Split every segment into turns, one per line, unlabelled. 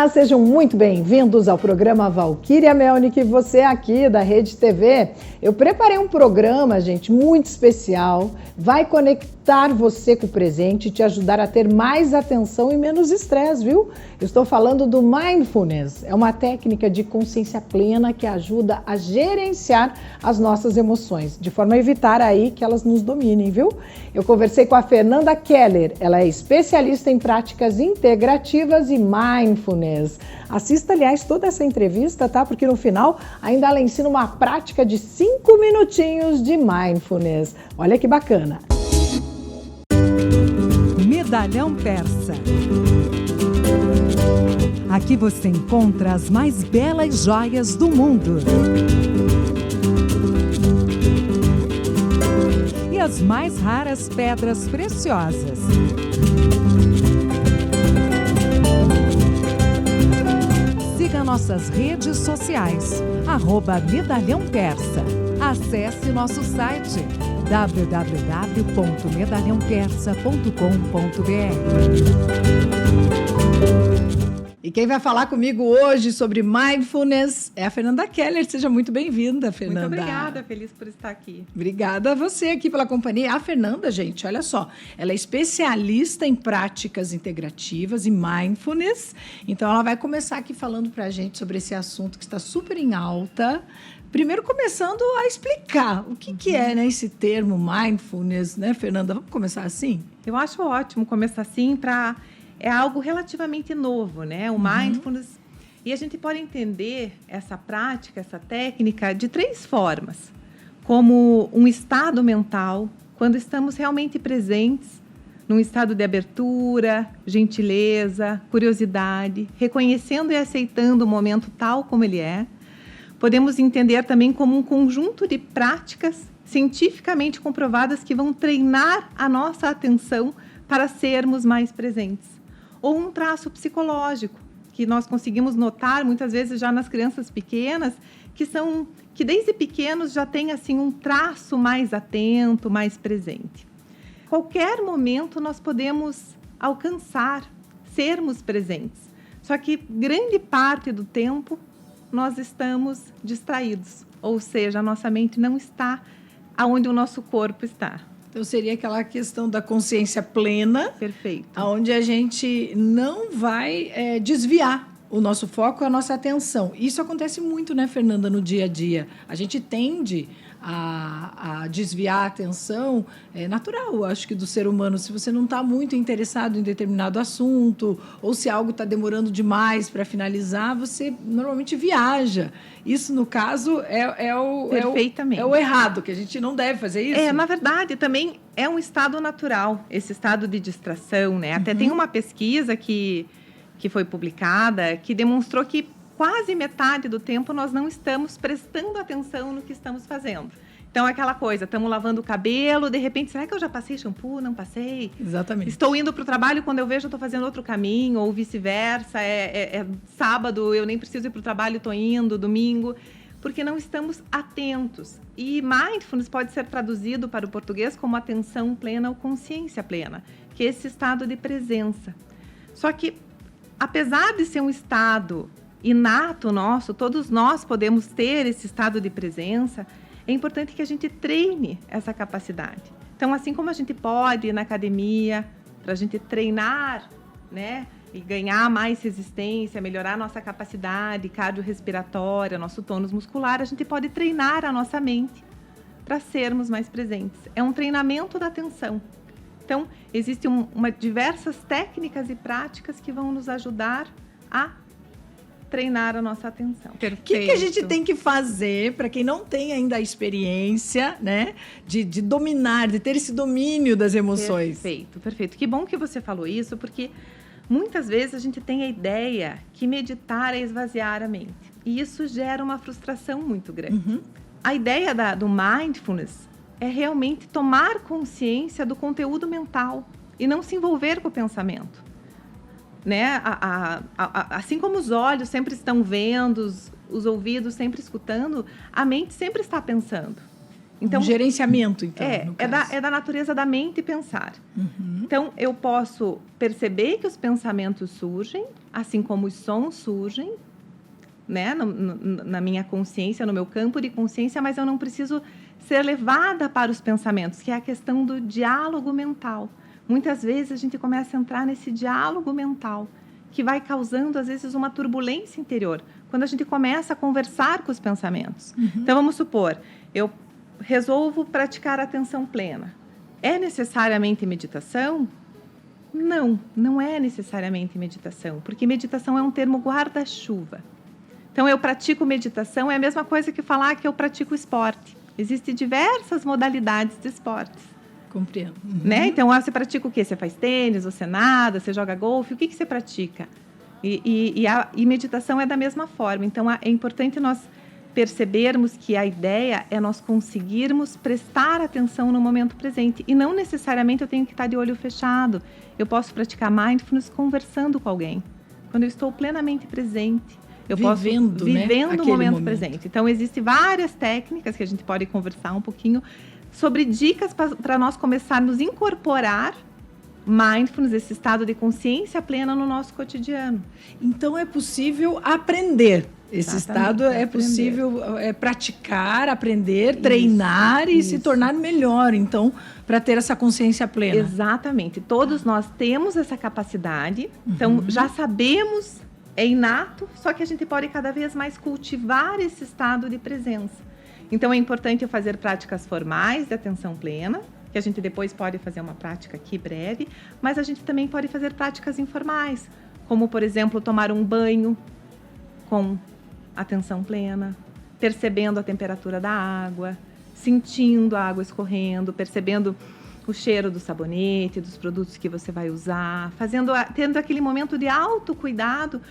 Olá, sejam muito bem-vindos ao programa Valquíria Melnick, você aqui da Rede TV. Eu preparei um programa, gente, muito especial, vai conectar você com o presente e te ajudar a ter mais atenção e menos estresse, viu? Eu estou falando do Mindfulness, é uma técnica de consciência plena que ajuda a gerenciar as nossas emoções, de forma a evitar aí que elas nos dominem, viu? Eu conversei com a Fernanda Keller, ela é especialista em práticas integrativas e Mindfulness. Assista, aliás, toda essa entrevista, tá? Porque no final ainda ela ensina uma prática de 5 minutinhos de Mindfulness. Olha que bacana.
Medalhão Persa. Aqui você encontra as mais belas joias do mundo. E as mais raras pedras preciosas. Siga nossas redes sociais, @Medalhão Persa. Acesse nosso site www.medalhãopersa.com.br.
E quem vai falar comigo hoje sobre Mindfulness é a Fernanda Keller. Seja muito bem-vinda, Fernanda.
Muito obrigada, feliz por estar aqui.
Obrigada a você aqui pela companhia. A Fernanda, gente, olha só, ela é especialista em práticas integrativas e Mindfulness. Então, ela vai começar aqui falando para a gente sobre esse assunto que está super em alta. Primeiro, começando a explicar o que é, né, esse termo Mindfulness, né, Fernanda? Vamos começar assim?
Eu acho ótimo começar assim É algo relativamente novo, né? O Mindfulness. E a gente pode entender essa prática, essa técnica, de 3 formas. Como um estado mental, quando estamos realmente presentes, num estado de abertura, gentileza, curiosidade, reconhecendo e aceitando o momento tal como ele é. Podemos entender também como um conjunto de práticas cientificamente comprovadas que vão treinar a nossa atenção para sermos mais presentes. Ou um traço psicológico, que nós conseguimos notar muitas vezes já nas crianças pequenas, que desde pequenos já têm assim, um traço mais atento, mais presente. Qualquer momento nós podemos alcançar, sermos presentes. Só que grande parte do tempo nós estamos distraídos, ou seja, a nossa mente não está aonde o nosso corpo está.
Então, seria aquela questão da consciência plena.
Perfeito.
Onde a gente não vai desviar o nosso foco, a nossa atenção. Isso acontece muito, né, Fernanda, no dia a dia. A gente tende a desviar a atenção, é natural, acho que, do ser humano. Se você não está muito interessado em determinado assunto, ou se algo está demorando demais para finalizar, você normalmente viaja. Isso, no caso, é o errado, que a gente não deve fazer isso.
Na verdade, também é um estado natural, esse estado de distração, né? Até tem uma pesquisa que foi publicada que demonstrou que quase metade do tempo nós não estamos prestando atenção no que estamos fazendo. Então, aquela coisa, estamos lavando o cabelo, de repente, será que eu já passei shampoo? Não passei?
Exatamente.
Estou indo para o trabalho, quando eu vejo, eu estou fazendo outro caminho, ou vice-versa. Sábado, eu nem preciso ir para o trabalho, estou indo, domingo, porque não estamos atentos. E Mindfulness pode ser traduzido para o português como atenção plena ou consciência plena, que é esse estado de presença. Só que, apesar de ser um estado inato nosso, todos nós podemos ter esse estado de presença, é importante que a gente treine essa capacidade. Então, assim como a gente pode ir na academia para a gente treinar, né, e ganhar mais resistência, melhorar a nossa capacidade cardiorrespiratória, nosso tônus muscular, a gente pode treinar a nossa mente para sermos mais presentes. É um treinamento da atenção. Então, existem diversas técnicas e práticas que vão nos ajudar a treinar a nossa atenção.
O que a gente tem que fazer para quem não tem ainda a experiência, né, de dominar, de ter esse domínio das emoções?
Perfeito. Que bom que você falou isso, porque muitas vezes a gente tem a ideia que meditar é esvaziar a mente. E isso gera uma frustração muito grande. A ideia do Mindfulness é realmente tomar consciência do conteúdo mental e não se envolver com o pensamento. Né? Assim como os olhos sempre estão vendo, os ouvidos sempre escutando, a mente sempre está pensando.
Então, um gerenciamento, então.
É da natureza da mente pensar. Então, eu posso perceber que os pensamentos surgem, assim como os sons surgem, né, na minha consciência, no meu campo de consciência, mas eu não preciso ser levada para os pensamentos, que é a questão do diálogo mental. Muitas vezes a gente começa a entrar nesse diálogo mental, que vai causando, às vezes, uma turbulência interior, quando a gente começa a conversar com os pensamentos. Então, vamos supor, eu resolvo praticar a atenção plena. É necessariamente meditação? Não, não é necessariamente meditação, porque meditação é um termo guarda-chuva. Então, eu pratico meditação, é a mesma coisa que falar que eu pratico esporte. Existem diversas modalidades de esportes.
Compreendo.
Né? Então, você pratica o quê? Você faz tênis, você nada, você joga golfe, o que você pratica? E meditação é da mesma forma. Então, é importante nós percebermos que a ideia é nós conseguirmos prestar atenção no momento presente. E não necessariamente eu tenho que estar de olho fechado. Eu posso praticar mindfulness conversando com alguém. Quando eu estou plenamente presente. Eu
vivendo,
posso vivendo o momento presente. Então, existem várias técnicas que a gente pode conversar um pouquinho sobre dicas para nós começarmos a incorporar mindfulness, esse estado de consciência plena no nosso cotidiano.
Então, é possível aprender. Esse estado é
aprender.
Possível praticar, aprender, treinar e se tornar melhor, então, para ter essa consciência plena.
Exatamente. Todos nós temos essa capacidade, então já sabemos, é inato, só que a gente pode cada vez mais cultivar esse estado de presença. Então, é importante eu fazer práticas formais de atenção plena, que a gente depois pode fazer uma prática aqui breve, mas a gente também pode fazer práticas informais, como, por exemplo, tomar um banho com atenção plena, percebendo a temperatura da água, sentindo a água escorrendo, percebendo o cheiro do sabonete, dos produtos que você vai usar, tendo aquele momento de autocuidado,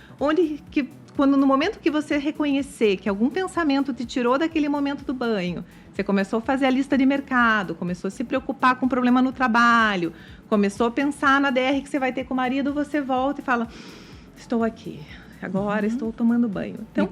quando no momento que você reconhecer que algum pensamento te tirou daquele momento do banho, você começou a fazer a lista de mercado, começou a se preocupar com o problema no trabalho, começou a pensar na DR que você vai ter com o marido, você volta e fala, estou aqui, agora estou tomando banho. Então,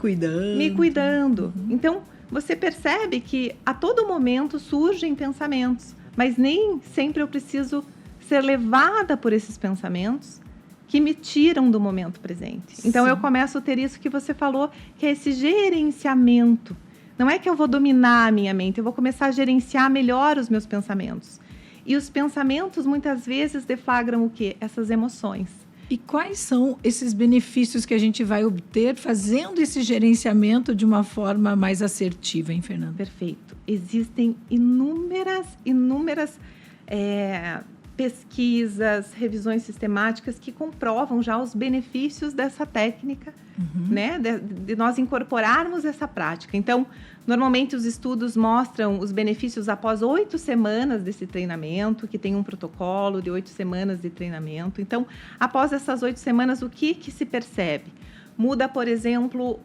me cuidando. Então, você percebe que a todo momento surgem pensamentos, mas nem sempre eu preciso ser levada por esses pensamentos que me tiram do momento presente. Então, eu começo a ter isso que você falou, que é esse gerenciamento. Não é que eu vou dominar a minha mente, eu vou começar a gerenciar melhor os meus pensamentos. E os pensamentos, muitas vezes, deflagram o quê? Essas emoções.
E quais são esses benefícios que a gente vai obter fazendo esse gerenciamento de uma forma mais assertiva, hein, Fernanda?
Perfeito. Existem inúmeras pesquisas, revisões sistemáticas que comprovam já os benefícios dessa técnica, né? De nós incorporarmos essa prática. Então, normalmente os estudos mostram os benefícios após 8 semanas desse treinamento, que tem um protocolo de 8 semanas de treinamento. Então, após essas 8 semanas, o que se percebe? Muda, por exemplo,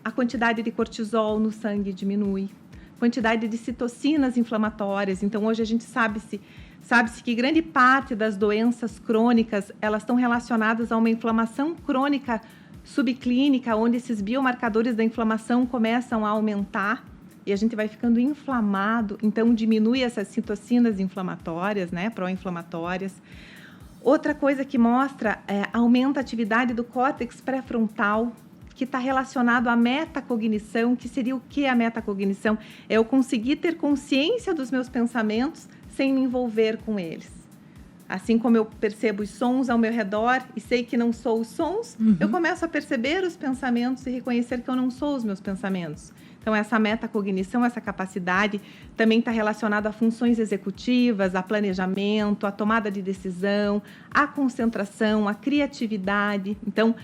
a quantidade de cortisol no sangue diminui, quantidade de citocinas inflamatórias. Então, hoje a gente sabe-se que grande parte das doenças crônicas, elas estão relacionadas a uma inflamação crônica subclínica, onde esses biomarcadores da inflamação começam a aumentar e a gente vai ficando inflamado, então diminui essas citocinas inflamatórias, né, pró-inflamatórias. Outra coisa que mostra, aumenta a atividade do córtex pré-frontal, que está relacionado à metacognição. Que seria o que a metacognição? É eu conseguir ter consciência dos meus pensamentos sem me envolver com eles. Assim como eu percebo os sons ao meu redor e sei que não sou os sons, eu começo a perceber os pensamentos e reconhecer que eu não sou os meus pensamentos. Então, essa metacognição, essa capacidade, também está relacionada a funções executivas, a planejamento, a tomada de decisão, a concentração, a criatividade. Então,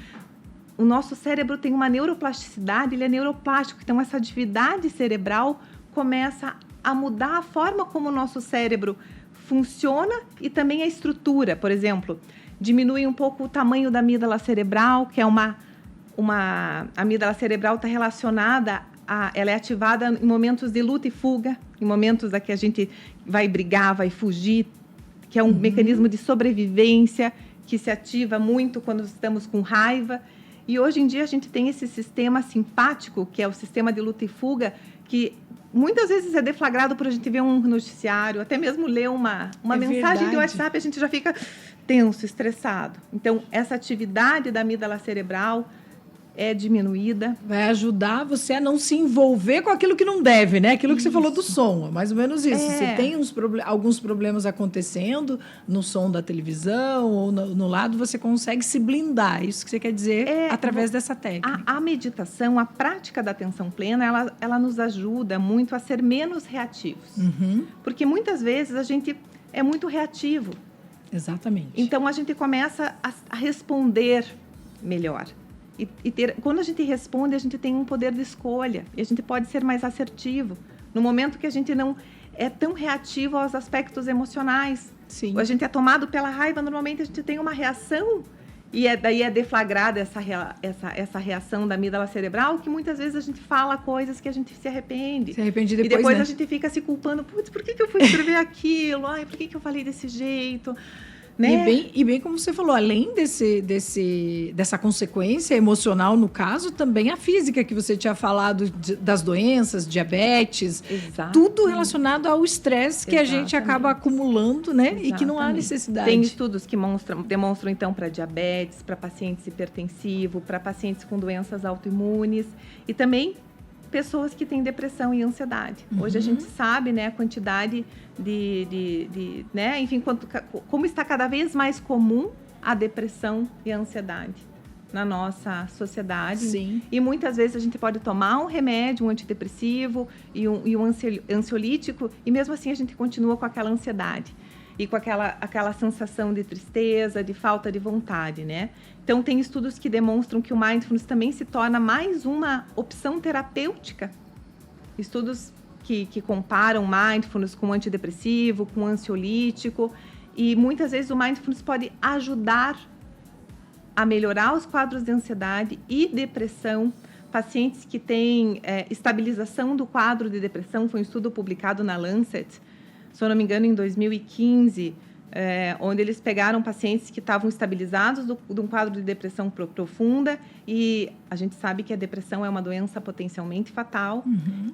o nosso cérebro tem uma neuroplasticidade, ele é neuroplástico. Então, essa atividade cerebral começa a mudar a forma como o nosso cérebro funciona e também a estrutura. Por exemplo, diminui um pouco o tamanho da amígdala cerebral, que é a amígdala cerebral está relacionada ela é ativada em momentos de luta e fuga, em momentos em que a gente vai brigar, vai fugir, que é um mecanismo de sobrevivência que se ativa muito quando estamos com raiva. E hoje em dia a gente tem esse sistema simpático, que é o sistema de luta e fuga, que muitas vezes é deflagrado por a gente ver um noticiário, até mesmo ler uma mensagem de WhatsApp, a gente já fica tenso, estressado. Então, essa atividade da amígdala cerebral é diminuída.
Vai ajudar você a não se envolver com aquilo que não deve, né? Aquilo que você falou do som, mais ou menos isso. Você tem alguns problemas acontecendo no som da televisão ou no lado, você consegue se blindar. Isso que você quer dizer através dessa técnica.
A meditação, a prática da atenção plena, ela nos ajuda muito a ser menos reativos. Porque muitas vezes a gente é muito reativo.
Exatamente.
Então, a gente começa a responder melhor. Quando a gente responde, a gente tem um poder de escolha. E a gente pode ser mais assertivo. No momento que a gente não é tão reativo aos aspectos emocionais.
Sim.
A gente é tomado pela raiva, normalmente a gente tem uma reação. E daí é deflagrada essa reação da amígdala cerebral, que muitas vezes a gente fala coisas que a gente se arrepende.
Se arrepende depois,
e depois,
né?
A gente fica se culpando. Putz, por que eu fui escrever aquilo? Ai, por que eu falei desse jeito? Né?
E bem como você falou, além dessa consequência emocional, no caso, também a física que você tinha falado das doenças, diabetes, tudo relacionado ao estresse que a gente acaba acumulando, né? E que não há necessidade.
Tem estudos que demonstram então, para diabetes, para pacientes hipertensivos, para pacientes com doenças autoimunes e também pessoas que têm depressão e ansiedade. Hoje a gente sabe, né, a quantidade né, enfim, como está cada vez mais comum a depressão e a ansiedade na nossa sociedade.
Sim.
E muitas vezes a gente pode tomar um remédio, um antidepressivo e um ansiolítico, e mesmo assim a gente continua com aquela ansiedade e com aquela sensação de tristeza, de falta de vontade, né? Então, tem estudos que demonstram que o mindfulness também se torna mais uma opção terapêutica. Estudos que comparam mindfulness com antidepressivo, com ansiolítico. E muitas vezes o mindfulness pode ajudar a melhorar os quadros de ansiedade e depressão. Pacientes que têm estabilização do quadro de depressão, foi um estudo publicado na Lancet, se eu não me engano, em 2015, onde eles pegaram pacientes que estavam estabilizados de um quadro de depressão profunda, e a gente sabe que a depressão é uma doença potencialmente fatal,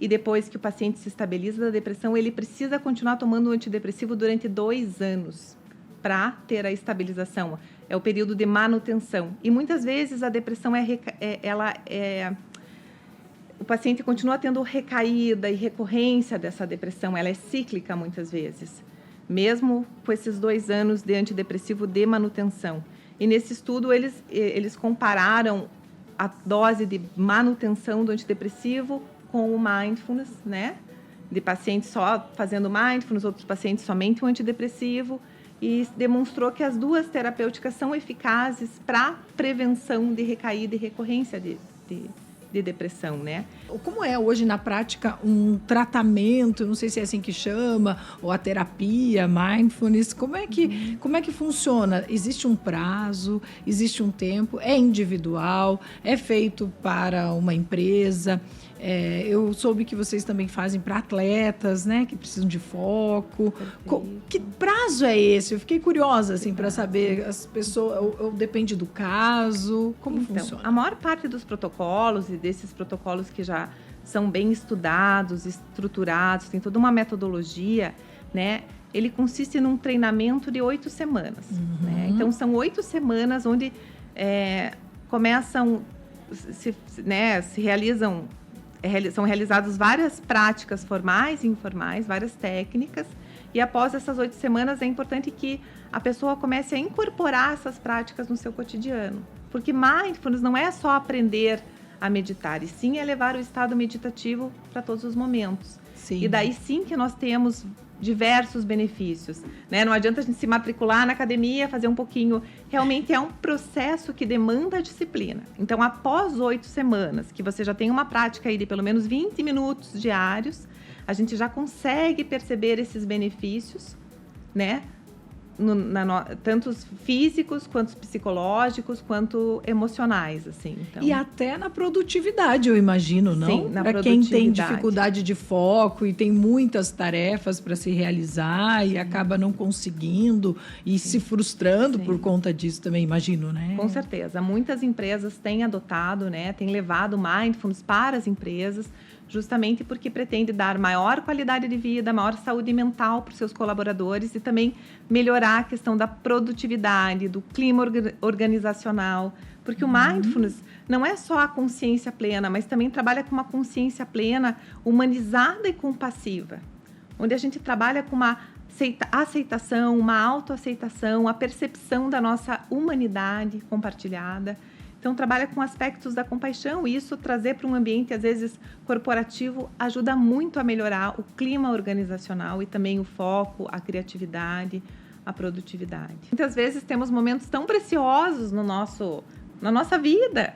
e depois que o paciente se estabiliza da depressão, ele precisa continuar tomando o antidepressivo durante 2 anos para ter a estabilização. É o período de manutenção. E muitas vezes a depressão o paciente continua tendo recaída e recorrência dessa depressão, ela é cíclica muitas vezes, mesmo com esses 2 anos de antidepressivo de manutenção. E nesse estudo eles compararam a dose de manutenção do antidepressivo com o mindfulness, né? De pacientes só fazendo mindfulness, outros pacientes somente o antidepressivo, e demonstrou que as duas terapêuticas são eficazes para prevenção de recaída e recorrência de depressão, né?
Como é hoje na prática um tratamento, não sei se é assim que chama, ou a terapia, mindfulness, como é que funciona? Existe um prazo, existe um tempo, é individual, é feito para uma empresa? Eu soube que vocês também fazem para atletas, né, que precisam de foco. Que prazo é esse? Eu fiquei curiosa assim para saber. As pessoas, ou depende do caso, como funciona?
A maior parte dos protocolos e desses protocolos que já são bem estudados, estruturados, tem toda uma metodologia, né? Ele consiste num treinamento de 8 semanas. Né? Então são 8 semanas onde são realizadas várias práticas formais e informais, várias técnicas, e após essas 8 semanas é importante que a pessoa comece a incorporar essas práticas no seu cotidiano, porque mindfulness não é só aprender a meditar, e sim é levar o estado meditativo para todos os momentos.
Sim.
E daí sim que nós temos diversos benefícios, né? Não adianta a gente se matricular na academia, fazer um pouquinho. Realmente é um processo que demanda disciplina. Então, após 8 semanas, que você já tem uma prática aí de pelo menos 20 minutos diários, a gente já consegue perceber esses benefícios, né? Tanto os físicos, quanto os psicológicos, quanto emocionais, assim. Então,
e até na produtividade, eu imagino, não?
Sim, na
para quem tem dificuldade de foco e tem muitas tarefas para se realizar e acaba não conseguindo e se frustrando por conta disso também, imagino, né?
Com certeza. Muitas empresas têm adotado, né? Têm levado mindfulness para as empresas justamente porque pretende dar maior qualidade de vida, maior saúde mental para os seus colaboradores e também melhorar a questão da produtividade, do clima organizacional, porque o Mindfulness não é só a consciência plena, mas também trabalha com uma consciência plena humanizada e compassiva, onde a gente trabalha com uma aceitação, uma autoaceitação, a percepção da nossa humanidade compartilhada. Então, trabalha com aspectos da compaixão e isso trazer para um ambiente, às vezes, corporativo, ajuda muito a melhorar o clima organizacional e também o foco, a criatividade, a produtividade. Muitas vezes temos momentos tão preciosos na nossa vida,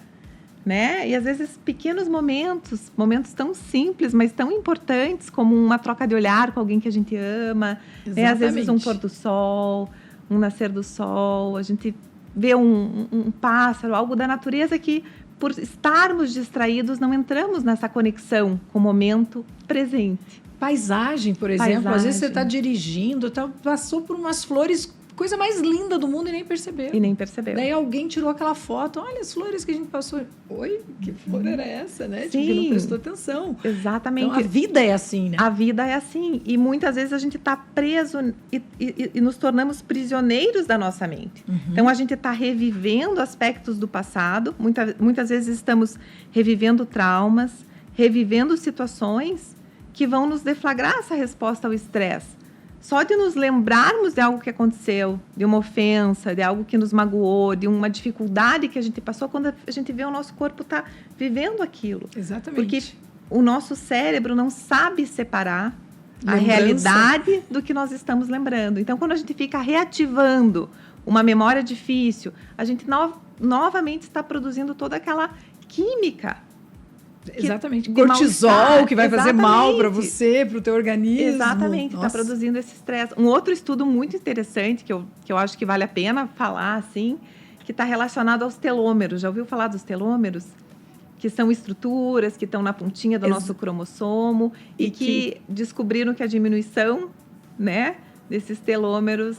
né? E às vezes pequenos momentos tão simples, mas tão importantes, como uma troca de olhar com alguém que a gente ama, né? Às vezes um pôr do sol, um nascer do sol, a gente vê um pássaro, algo da natureza que, por estarmos distraídos, não entramos nessa conexão com o momento presente.
Paisagem, por exemplo, às vezes você está dirigindo, passou por umas flores, coisa mais linda do mundo e nem percebeu. Daí alguém tirou aquela foto, olha as flores que a gente passou. Oi, que flor era essa, né?
Sim,
tipo, que não prestou atenção.
Exatamente.
Então, a vida é assim, né?
A vida é assim. E muitas vezes a gente está preso e nos tornamos prisioneiros da nossa mente. Então, a gente está revivendo aspectos do passado. Muitas vezes estamos revivendo traumas, revivendo situações que vão nos deflagrar essa resposta ao estresse. Só de nos lembrarmos de algo que aconteceu, de uma ofensa, de algo que nos magoou, de uma dificuldade que a gente passou, quando a gente vê o nosso corpo tá vivendo aquilo.
Exatamente.
Porque o nosso cérebro não sabe separar a realidade do que nós estamos lembrando. Então, quando a gente fica reativando uma memória difícil, a gente novamente está produzindo toda aquela química.
Exatamente. Cortisol, que vai fazer mal para você, para o teu organismo.
Exatamente, está produzindo esse estresse. Um outro estudo muito interessante, que eu acho que vale a pena falar, assim, que está relacionado aos telômeros. Já ouviu falar dos telômeros? Que são estruturas que estão na pontinha do nosso cromossomo e que descobriram que a diminuição, né, desses telômeros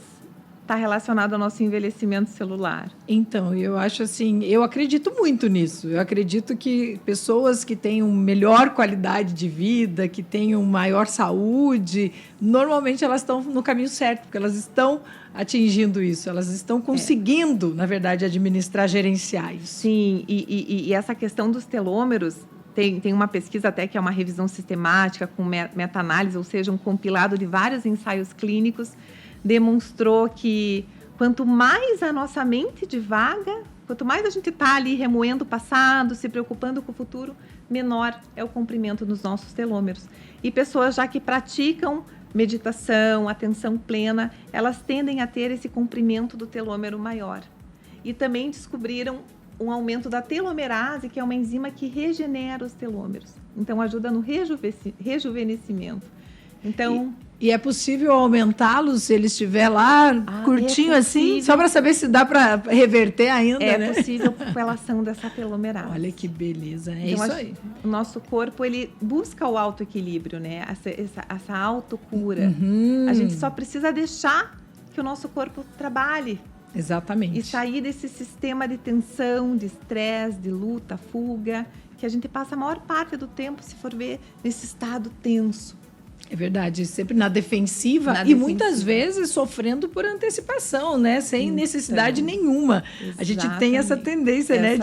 está relacionado ao nosso envelhecimento celular.
Então, eu acho assim, eu acredito muito nisso. Eu acredito que pessoas que tenham melhor qualidade de vida, que tenham maior saúde, normalmente elas estão no caminho certo, porque elas estão atingindo isso, elas estão conseguindo, na verdade, administrar, gerenciar isso.
Sim, e essa questão dos telômeros, tem uma pesquisa até que é uma revisão sistemática com meta-análise, ou seja, um compilado de vários ensaios clínicos, demonstrou que quanto mais a nossa mente divaga, quanto mais a gente está ali remoendo o passado, se preocupando com o futuro, menor é o comprimento dos nossos telômeros. E pessoas já que praticam meditação, atenção plena, elas tendem a ter esse comprimento do telômero maior. E também descobriram um aumento da telomerase, que é uma enzima que regenera os telômeros. Então, ajuda no rejuvenescimento. Então...
E é possível aumentá-los se ele estiver lá curtinho assim, só para saber se dá para reverter ainda, né?
É possível pela ação dessa telomerase.
Olha que beleza, é
então,
isso aí.
O nosso corpo, ele busca o autoequilíbrio, né? Essa autocura. A gente só precisa deixar que o nosso corpo trabalhe.
Exatamente.
E sair desse sistema de tensão, de estresse, de luta, fuga, que a gente passa a maior parte do tempo, se for ver, nesse estado tenso.
É verdade, sempre na defensiva e muitas vezes sofrendo por antecipação, né? Sem necessidade nenhuma.
Exatamente.
A gente tem essa tendência, né?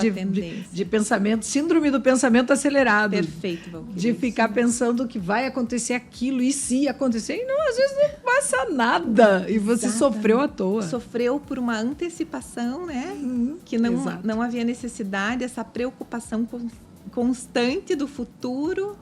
De pensamento, síndrome do pensamento acelerado.
Perfeito, Valquíria.
De ficar pensando que vai acontecer aquilo e se acontecer, e não, às vezes não passa nada e você sofreu à toa.
Sofreu por uma antecipação, né? Que não havia necessidade, essa preocupação constante do futuro.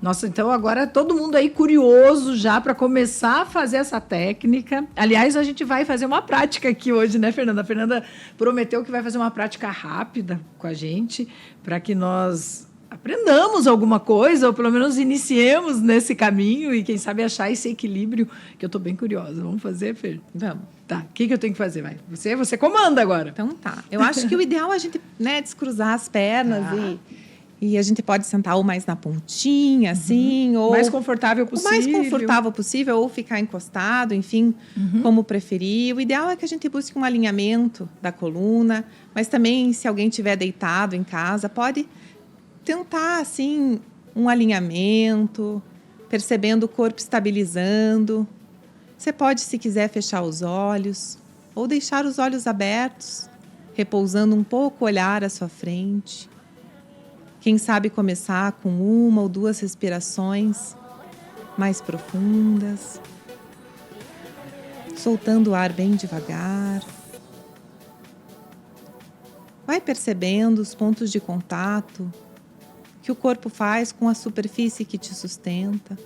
Nossa, então agora todo mundo aí curioso já para começar a fazer essa técnica. Aliás, a gente vai fazer uma prática aqui hoje, né, Fernanda? A Fernanda prometeu que vai fazer uma prática rápida com a gente para que nós aprendamos alguma coisa ou pelo menos iniciemos nesse caminho e quem sabe achar esse equilíbrio, que eu estou bem curiosa. Vamos fazer, Fer?
Vamos.
Tá, o que eu tenho que fazer? Vai. Você comanda agora.
Então tá. Eu acho que o ideal é a gente, né, descruzar as pernas e a gente pode sentar ou mais na pontinha, assim, ou...
mais confortável possível.
O mais confortável possível, ou ficar encostado, enfim, como preferir. O ideal é que a gente busque um alinhamento da coluna, mas também, se alguém estiver deitado em casa, pode tentar, assim, um alinhamento, percebendo o corpo estabilizando. Você pode, se quiser, fechar os olhos ou deixar os olhos abertos, repousando um pouco o olhar à sua frente. Quem sabe começar com 1 ou 2 respirações mais profundas, soltando o ar bem devagar. Vai percebendo os pontos de contato que o corpo faz com a superfície que te sustenta.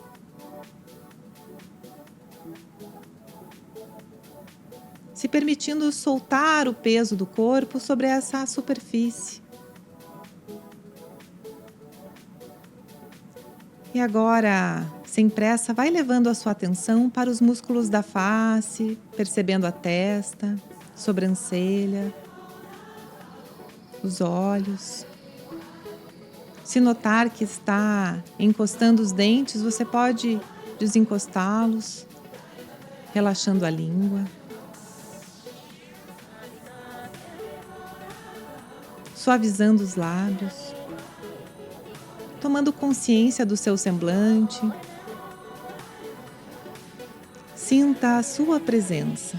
Se permitindo soltar o peso do corpo sobre essa superfície. E agora, sem pressa, vai levando a sua atenção para os músculos da face, percebendo a testa, sobrancelha, os olhos. Se notar que está encostando os dentes, você pode desencostá-los, relaxando a língua. Suavizando os lábios, tomando consciência do seu semblante. Sinta a sua presença.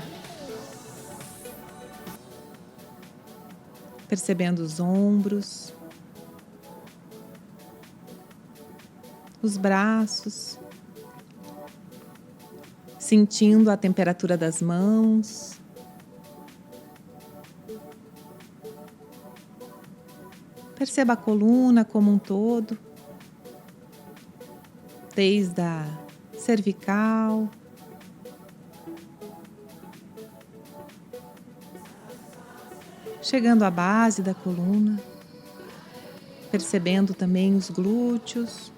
Percebendo os ombros, os braços, sentindo a temperatura das mãos. Perceba a coluna como um todo, desde a cervical, chegando à base da coluna, percebendo também os glúteos,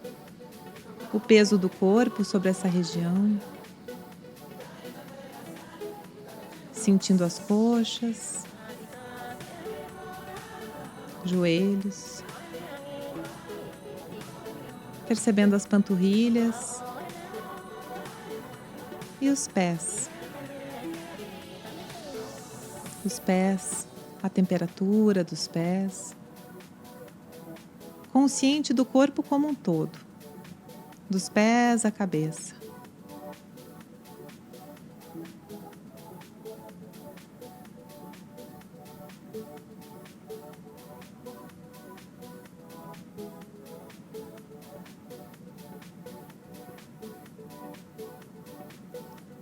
o peso do corpo sobre essa região, sentindo as coxas, joelhos, percebendo as panturrilhas e os pés. Os pés, a temperatura dos pés. Consciente do corpo como um todo, dos pés à cabeça.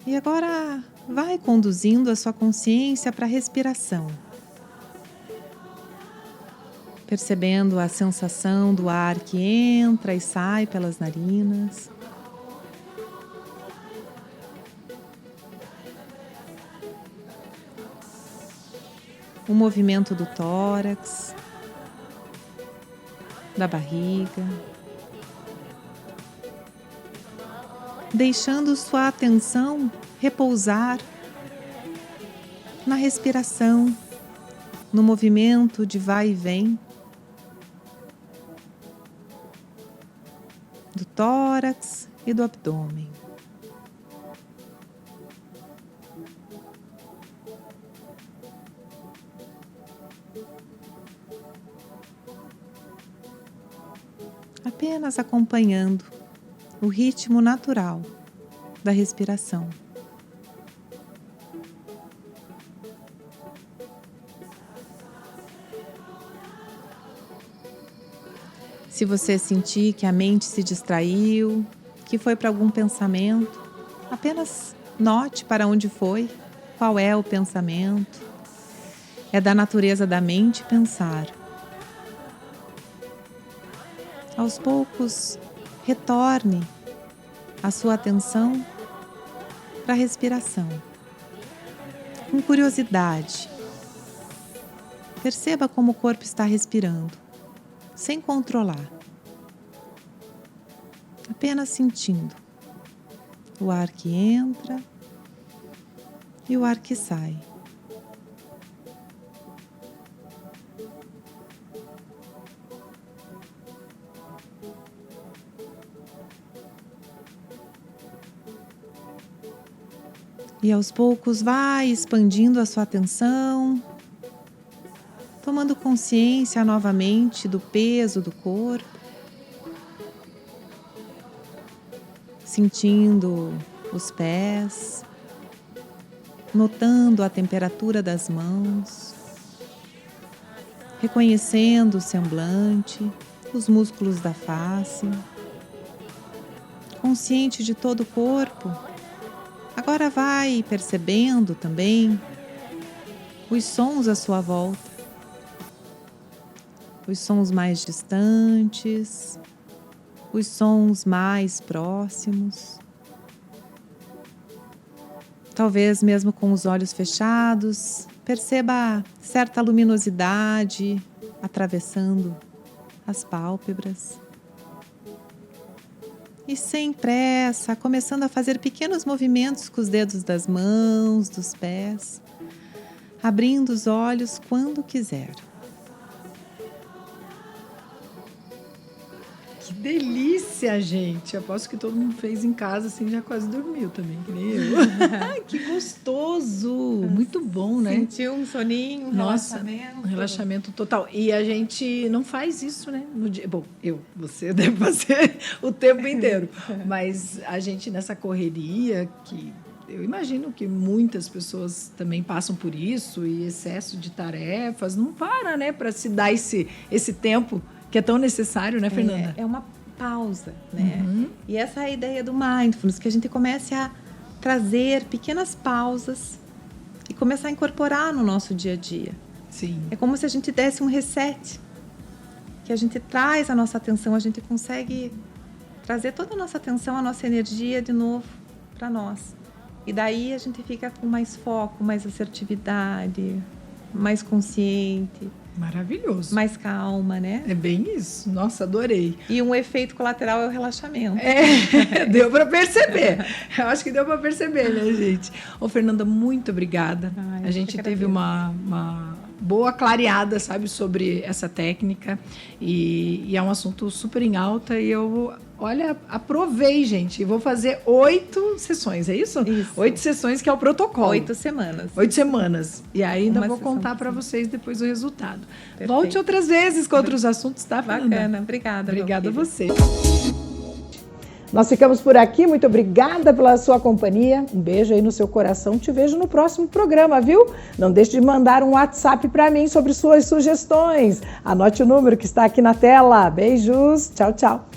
E agora vai conduzindo a sua consciência para a respiração. Percebendo a sensação do ar que entra e sai pelas narinas. O movimento do tórax, da barriga. Deixando sua atenção repousar na respiração, no movimento de vai e vem do tórax e do abdômen. Apenas acompanhando o ritmo natural da respiração. Se você sentir que a mente se distraiu, que foi para algum pensamento, apenas note para onde foi, qual é o pensamento. É da natureza da mente pensar. Aos poucos, retorne a sua atenção para a respiração. Com curiosidade, perceba como o corpo está respirando, sem controlar. Apenas sentindo o ar que entra e o ar que sai. E aos poucos vai expandindo a sua atenção, tomando consciência novamente do peso do corpo, sentindo os pés, notando a temperatura das mãos, reconhecendo o semblante, os músculos da face, consciente de todo o corpo. Agora vai percebendo também os sons à sua volta, os sons mais distantes, os sons mais próximos. Talvez mesmo com os olhos fechados, perceba certa luminosidade atravessando as pálpebras. E sem pressa, começando a fazer pequenos movimentos com os dedos das mãos, dos pés, abrindo os olhos quando quiser.
Que delícia, gente! Aposto que todo mundo fez em casa, assim, já quase dormiu também, que nem eu. Que gostoso! Muito bom, né?
Sentiu um soninho, um relaxamento.
Um relaxamento total. E a gente não faz isso, né? No dia. Bom, você deve fazer o tempo inteiro. Mas a gente, nessa correria, que eu imagino que muitas pessoas também passam por isso, e excesso de tarefas, não para, né? Para se dar esse tempo que é tão necessário, né, Fernanda?
É uma pausa, né? E essa é a ideia do mindfulness, que a gente comece a trazer pequenas pausas e começar a incorporar no nosso dia a dia.
Sim.
É como se a gente desse um reset, que a gente traz a nossa atenção, a gente consegue trazer toda a nossa atenção, a nossa energia de novo para nós. E daí a gente fica com mais foco, mais assertividade, mais consciente.
Maravilhoso.
Mais calma, né?
É bem isso. Nossa, adorei.
E um efeito colateral é o relaxamento.
Deu para perceber. Eu acho que deu para perceber, né, gente? Ô, Fernanda, muito obrigada. A gente teve uma boa clareada, sabe, sobre essa técnica. E é um assunto super em alta. E eu, aprovei, gente. E vou fazer 8 sessões, é isso?
Isso.
8 sessões, que é o protocolo.
8 semanas.
8 semanas. E aí ainda vou
sessão
contar para vocês depois o resultado.
Perfeito.
Volte outras vezes com outros assuntos, tá, Fernanda?
Bacana. Obrigada.
Obrigada a você.
Nós ficamos por aqui, muito obrigada pela sua companhia, um beijo aí no seu coração, te vejo no próximo programa, viu? Não deixe de mandar um WhatsApp para mim sobre suas sugestões, anote o número que está aqui na tela, beijos, tchau, tchau.